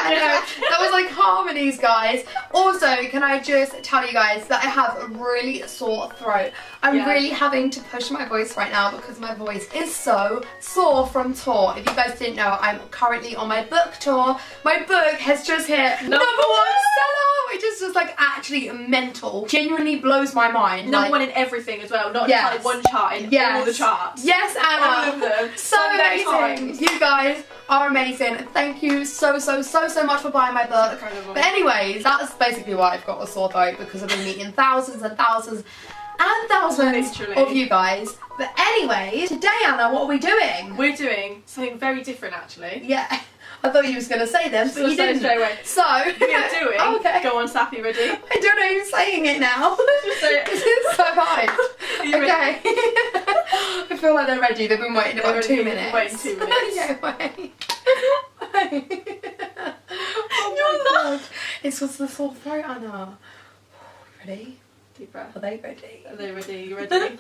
I know. That was like harmonies, guys. Also, can I just tell you guys that I have a really sore throat. I'm really having to push my voice right now because my voice is so sore from tour. If you guys didn't know, I'm currently on my book tour. My book has just hit number 1 seller, which is just like actually mental. Genuinely blows my mind. Number 1 in everything as well, not just like one chart in all the charts. Yes, Anna. All of them. So amazing. You guys are amazing. Thank you so much for buying my book. Incredible. But anyways, that's basically why I've got a sore throat, because I've been meeting thousands and thousands and thousands of you guys. But anyway, today, Anna, what are we doing? We're doing something very different, actually. Yeah. I thought you was going to say this, but you didn't. Straight away. So, we are doing. Oh, okay. Go on, Sappy, ready? I don't know who's saying it now. Just say it. This is so hard. Okay. I feel like they're ready. They've been waiting about 2 minutes. Waiting 2 minutes. Yeah, wait. Oh my God. This was the sore throat, Anna. Ready? Deep breath. Are they ready? Are they ready? You ready?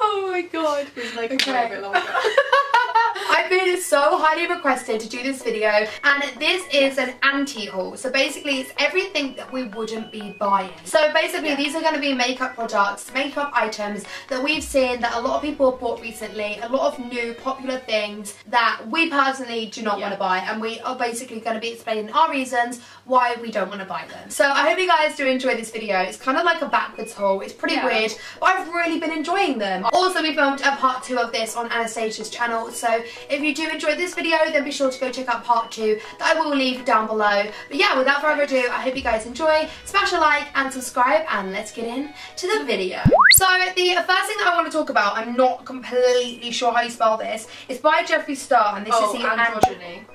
Oh my God. We've like a bit longer. I've been so highly requested to do this video, and this is an anti-haul. So basically it's everything that we wouldn't be buying. So basically these are going to be makeup products, makeup items that we've seen that a lot of people have bought recently, a lot of new popular things that we personally do not want to buy, and we are basically going to be explaining our reasons why we don't want to buy them. So I hope you guys do enjoy this video. It's kind of like a backwards haul. It's pretty weird, but I've really been enjoying them. Also, we filmed a part 2 of this on Anastasia's channel, so if you do enjoy this video, then be sure to go check out part 2 that I will leave down below. But yeah, without further ado, I hope you guys enjoy. Smash a like and subscribe, and let's get into the video. So the first thing that I want to talk about, I'm not completely sure how you spell this, it's by Jeffree Star, and this is the Androgyny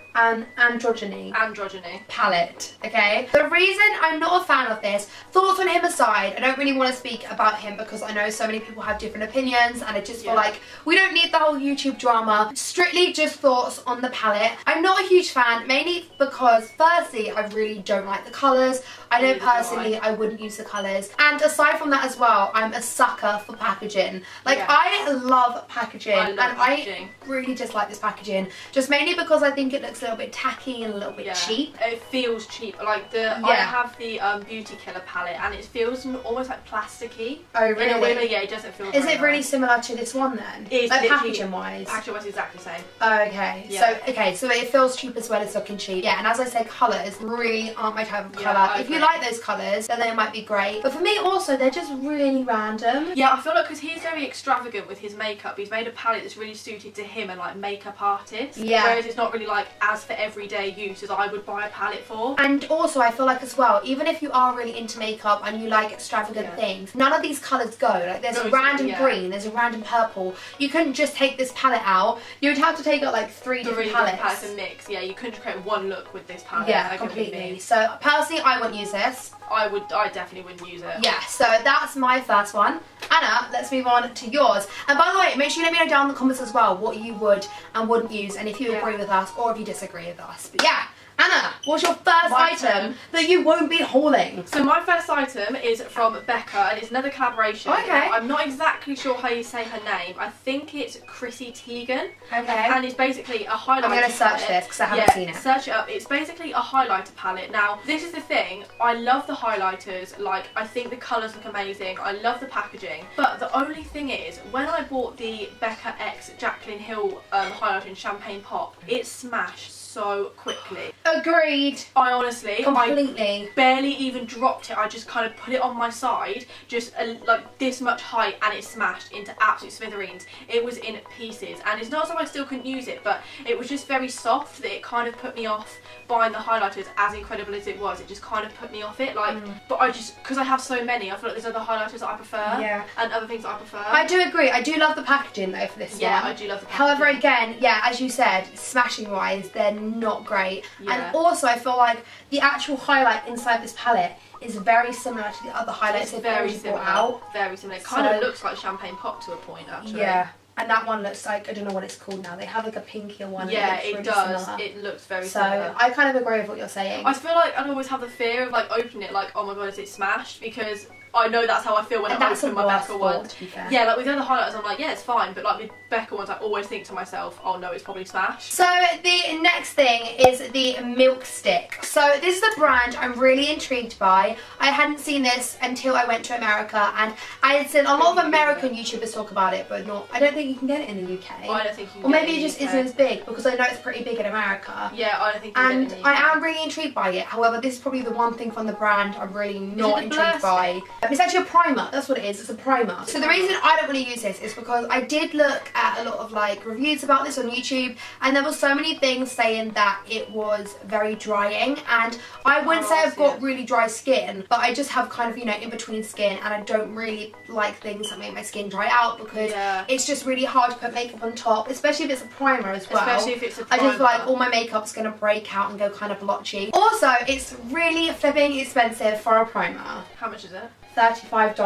palette. Okay, the reason I'm not a fan of this, thoughts on him aside, I don't really want to speak about him because I know so many people have different opinions, and I just feel like we don't need the whole YouTube drama. Strictly just thoughts on the palette. I'm not a huge fan, mainly because firstly I really don't like the colours. I know personally I wouldn't use the colours, and aside from that as well, I'm a sucker for packaging. Like I love packaging, I really dislike this packaging, just mainly because I think it looks a little bit tacky and a little bit cheap. It feels cheap. Like I have the Beauty Killer palette, and it feels almost like plasticky. Oh really? In a way, it doesn't feel. Is it really similar to this one then? It's like packaging wise. Packaging wise, exactly the same. Oh, okay. Yeah. So it feels cheap as well as looking cheap. Yeah, and as I said, colours really aren't my type of colour. If you like those colours, then they might be great. But for me also, they're just really random. Yeah, I feel like because he's very extravagant with his makeup, he's made a palette that's really suited to him and like makeup artists. Yeah. Whereas it's not really like as for everyday use as I would buy a palette for. And also I feel like as well, even if you are really into makeup and you like extravagant things, none of these colours go. Like there's a random green, there's a random purple. You couldn't just take this palette out. You would have to take out like three different palettes and mix. Yeah, you couldn't create one look with this palette. Yeah, completely. So personally I wouldn't use this. I definitely wouldn't use it. Yeah, so that's my first one. Anna, let's move on to yours. And by the way, make sure you let me know down in the comments as well what you would and wouldn't use, and if you agree with us or if you disagree with us. But yeah, Anna, what's your first item that you won't be hauling? So my first item is from Becca, and it's another collaboration. Okay. Now, I'm not exactly sure how you say her name. I think it's Chrissy Teigen. Okay. And it's basically a highlighter. I'm going to search this because I haven't seen it. Search it up. It's basically a highlighter palette. Now, this is the thing. I love the highlighters. Like, I think the colours look amazing. I love the packaging. But the only thing is, when I bought the Becca X Jaclyn Hill highlighter in Champagne Pop, it smashed so quickly. Agreed. I honestly, completely, I barely even dropped it. I just kind of put it on my side, just like this much height, and it smashed into absolute smithereens. It was in pieces, and it's not as though I still couldn't use it, but it was just very soft that it kind of put me off buying the highlighters. As incredible as it was, it just kind of put me off it. Like, but I just, because I have so many, I feel like there's other highlighters that I prefer, and other things that I prefer. I do agree. I do love the packaging though for this one. Yeah, I do love the packaging. However, again, yeah, as you said, smashing wise, they're not great. And also I feel like the actual highlight inside this palette is very similar to the other highlights they've already brought out. Very similar. It kind of looks like Champagne Pop to a point, actually. Yeah. And that one looks like, I don't know what it's called now, they have like a pinkier one. Yeah, it really does. Similar. It looks very similar. So I kind of agree with what you're saying. I feel like I'd always have the fear of like opening it like, oh my god, is it smashed? Because I know that's how I feel when I open my Becca one. To be fair. Yeah, like with the other highlighters, I'm like, yeah, it's fine. But like with Becca ones, I always think to myself, oh no, it's probably smash. So the next thing is the Milk Stick. So this is a brand I'm really intrigued by. I hadn't seen this until I went to America, and I had seen a lot of American YouTubers talk about it, but not. I don't think you can get it in the UK. I don't think you can. Or maybe it just isn't as big, because I know it's pretty big in America. Yeah, I don't think you can get it in the UK. I am really intrigued by it. However, this is probably the one thing from the brand I'm really not intrigued by. It's actually a primer. That's what it is. It's a primer. So the reason I don't want to use this is because I did look at a lot of like reviews about this on YouTube, and there were so many things saying that it was very drying, and I wouldn't say I've got really dry skin, but I just have kind of, you know, in between skin, and I don't really like things that make my skin dry out, because it's just really hard to put makeup on top, especially if it's a primer as well. Especially if it's a primer. I just feel like all my makeup's going to break out and go kind of blotchy. Also, it's really flipping expensive for a primer. How much is it? $35.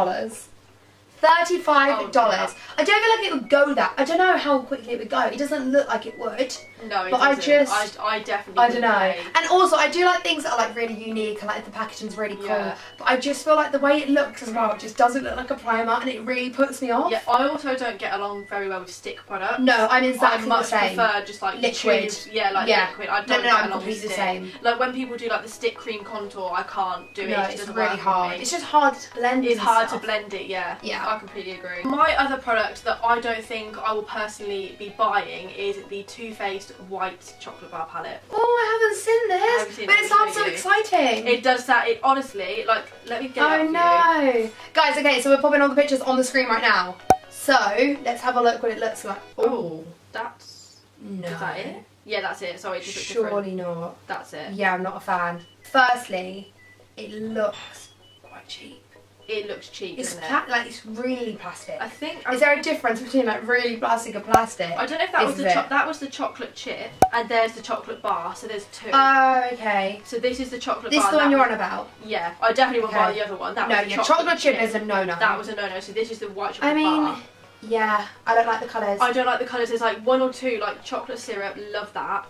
$35. Oh, yeah. I don't feel like it would go that. I don't know how quickly it would go. It doesn't look like it would. No, it but doesn't. I definitely. I don't know. And also, I do like things that are like really unique, and like the packaging's really cool. Yeah. But I just feel like the way it looks as well, it just doesn't look like a primer, and it really puts me off. Yeah, I also don't get along very well with stick products. No, I'm exactly the same. I much prefer just like liquid. liquid. Liquid. I don't get I'm along with completely stick. the same. Like when people do like the stick cream contour, I can't do it. No, It just it's doesn't really work for hard. me. It's just hard to blend. It's hard to blend it. Yeah. Yeah. I completely agree. My other product that I don't think I will personally be buying is the Too Faced White Chocolate Bar Palette. Oh, I haven't seen this, but it sounds so exciting. It does that. It honestly, like, let me get it up for no, you. guys. Okay, so we're popping all the pictures on the screen right now. So let's have a look what it looks like. Oh, that's no. Is that it? Yeah, that's it. Sorry, it just looks Surely different. not. That's it. Yeah, I'm not a fan. Firstly, it looks quite cheap. It looks cheap, It's doesn't it? like it's really plastic. I think. Is there a difference between like really plastic and plastic? I don't know if that was the chocolate chip, and there's the chocolate bar. So there's two. Oh, okay. So this is the chocolate This bar. is the one you're on about. Yeah, I definitely won't buy the other one. That was the chocolate chip is a no-no. That was a no-no. So this is the white chocolate I mean, bar. yeah, I don't like the colours. I don't like the colours. There's like one or two like chocolate syrup. Love that.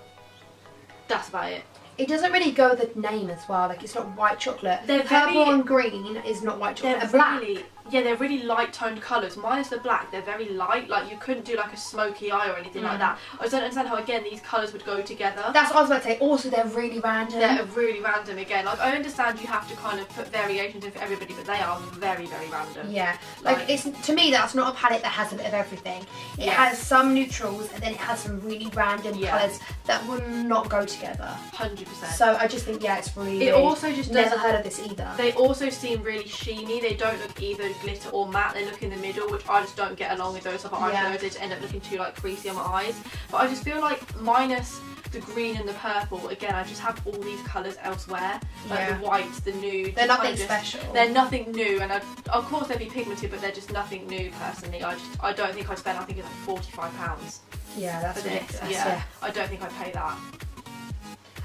That's about it. It doesn't really go with the name as well. Like, it's not white chocolate. They're Purple and green is not white chocolate. And black. They're really light toned colours. Minus the black, they're very light. Like, you couldn't do like a smoky eye or anything like that. I just don't understand how, again, these colours would go together. That's what I was about to say. Also, they're really random. They're really random again. Like, I understand you have to kind of put variations in for everybody, but they are very, very random. Yeah. Like it's, to me, that's not a palette that has a bit of everything. It has some neutrals, and then it has some really random colours that will not go together. 100%. So I just think, yeah, it's really. It also just never heard of this either. They also seem really sheeny. They don't look either glitter or matte. They look in the middle, which I just don't get along with those type of eyeshadows. They just end up looking too like creasy on my eyes. But I just feel like minus the green and the purple, again, I just have all these colours elsewhere. Like the white, the nude. They're nothing special. They're nothing new, and of course they'd be pigmented, but they're just nothing new personally. I don't think I'd spend, I think it's like £45. Yeah, that's ridiculous. Yeah, I don't think I'd pay that.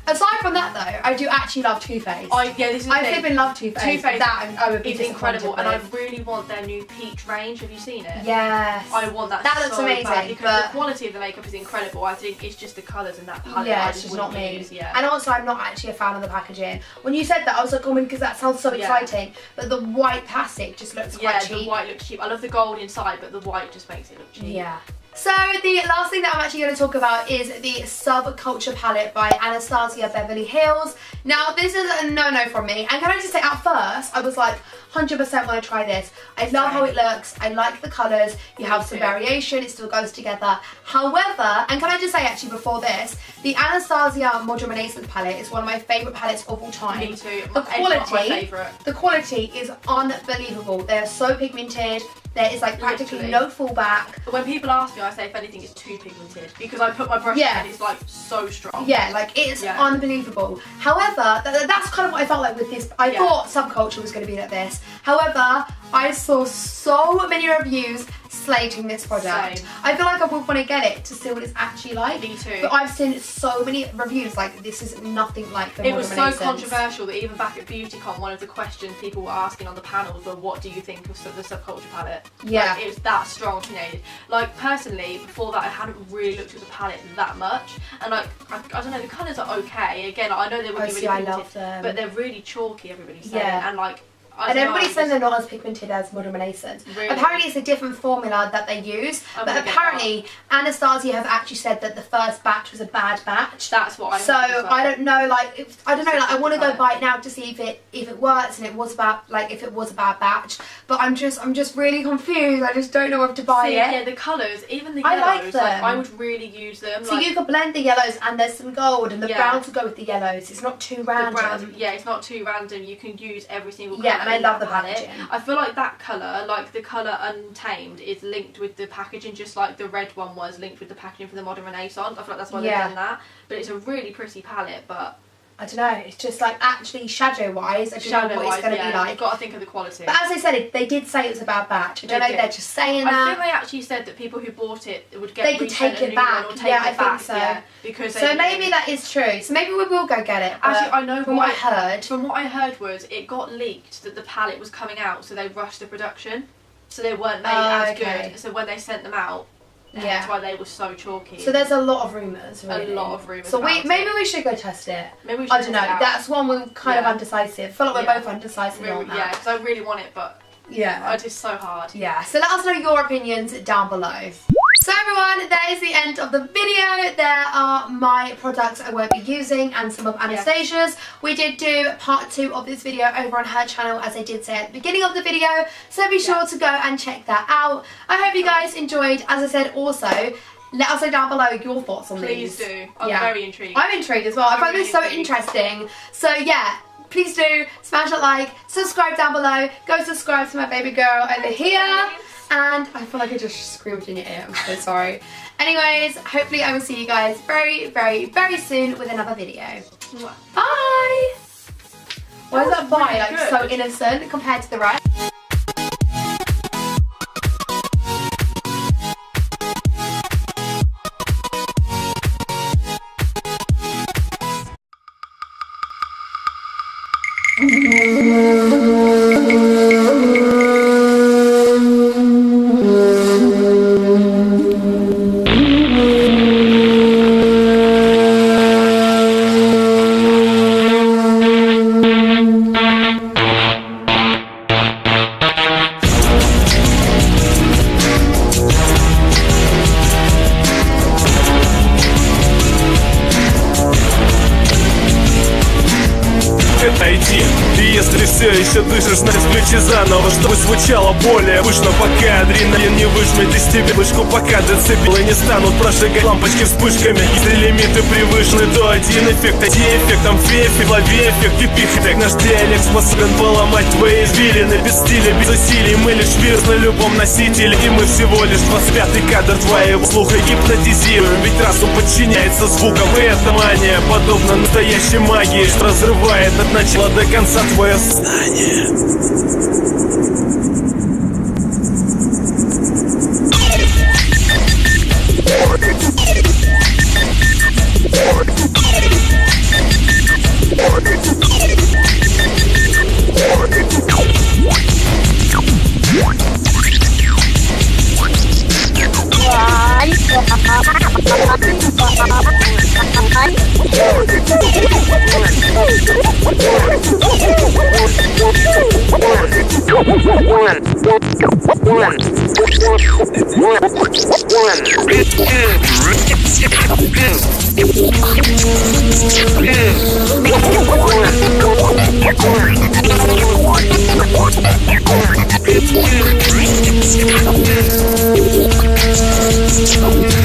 Aside from that though, I do actually love Too Faced. This is the I thing. flipping love Too Faced. Too Faced I would be it's incredible, and I really want their new peach range. Have you seen it? Yes. I want that. That looks so amazing. Bad because the quality of the makeup is incredible. I think it's just the colours and that palette. Yeah, it's just not me. Yeah. And also, I'm not actually a fan of the packaging. When you said that, I was like, oh, because that sounds so exciting. But the white plastic just looks quite cheap. Yeah, the white looks cheap. I love the gold inside, but the white just makes it look cheap. Yeah. So the last thing that I'm actually going to talk about is the Subculture palette by Anastasia Beverly Hills. Now this is a no-no from me, and can I just say, at first I was like 100% want to try this. I love how it looks, I like the colours, you have some variation, it still goes together. However, and can I just say actually before this, the Anastasia Modern Renaissance palette is one of my favourite palettes of all time. Me too. The the quality is unbelievable. They are so pigmented. There is like practically no fallback. But when people ask me, I say if anything it's too pigmented because I put my brush in and it's like so strong. Yeah, like it's unbelievable. However, that's kind of what I felt like with this. I thought Subculture was going to be like this. However, I saw so many reviews slating this product. Same. I feel like I would want to get it to see what it's actually like. Me too. But I've seen so many reviews like this is nothing like the It was so Renaissance. controversial that even back at BeautyCon, one of the questions people were asking on the panels were, what do you think of the Subculture palette? Yeah. Like, it was that strong opinionated. Like personally, before that I hadn't really looked at the palette that much, and like I don't know, the colours are okay. Again, I know they would be really I pigmented, love them. but they're really chalky, everybody's saying, and like And everybody's saying they're not as pigmented as Modern Renaissance. Really? Apparently it's a different formula that they use, but apparently Anastasia have actually said that the first batch was a bad batch. That's what I heard. So well. I don't know, like, I want to go buy it now to see if it works and it was about, like, if it was a bad batch. But I'm just really confused. I just don't know if to buy it. Yeah, the colours, even the yellows, I like them. like, I would really use them. So like, you could blend the yellows and there's some gold and the browns will go with the yellows. It's not too random. Yeah, it's not too random. You can use every single colour. Yeah, and I love the palette. packaging. I feel like that colour, like the colour Untamed, is linked with the packaging, just like the red one was linked with the packaging for the Modern Renaissance. I feel like that's why they've done that. But it's a really pretty palette, but I don't know, it's just like actually shadow-wise, I don't know what it's going to be like. You've got to think of the quality. But as I said, they did say it was a bad batch. I don't know if they're just saying that. I think they actually said that people who bought it would get they could take it back. I think so. Yeah, because so maybe that is true. So maybe we will go get it. Actually, I know from what I heard. From what I heard was it got leaked that the palette was coming out, so they rushed the production, so they weren't made as good. So when they sent them out, that's why they were so chalky. So there's a lot of rumours, really. A lot of rumours. So maybe we should go test it. Maybe we should. I don't know. That's one we're kind of undecisive. I feel like we're both undecisive on that. Yeah, because I really want it, but it's so hard. Yeah. So let us know your opinions down below. So everyone, that is the end of the video. There are my products I won't be using and some of Anastasia's. We did do part 2 of this video over on her channel, as I did say at the beginning of the video. So be sure to go and check that out. I hope you guys enjoyed. As I said, also, let us know down below your thoughts on these. Please do. I'm very intrigued. I'm intrigued as well. I find this so interesting. So yeah, please do smash that like, subscribe down below. Go subscribe to my baby girl over here. And I feel like I just screamed in your ear. I'm so sorry. Anyways, hopefully I will see you guys very, very, very soon with another video. Bye! Why is that bye like so innocent compared to the rest? Если все еще дышишь, включи заново, чтобы звучало более пышно. Пока адреналин не выжмет из тебя вышку, пока децибелы не станут прожигать лампочки вспышками. Если лимиты превышены, то один эффект, эффектом фефи, лови эффект и пихтек. Наш диалект способен поломать твои извилины. Без стиля, без усилий, мы лишь вирус на любом носителе. И мы всего лишь 25-й кадр твоего слуха гипнотизируем. Ведь разум подчиняется звукам, и эта мания подобна настоящей магии, что разрывает от начала до конца твое сознание. One.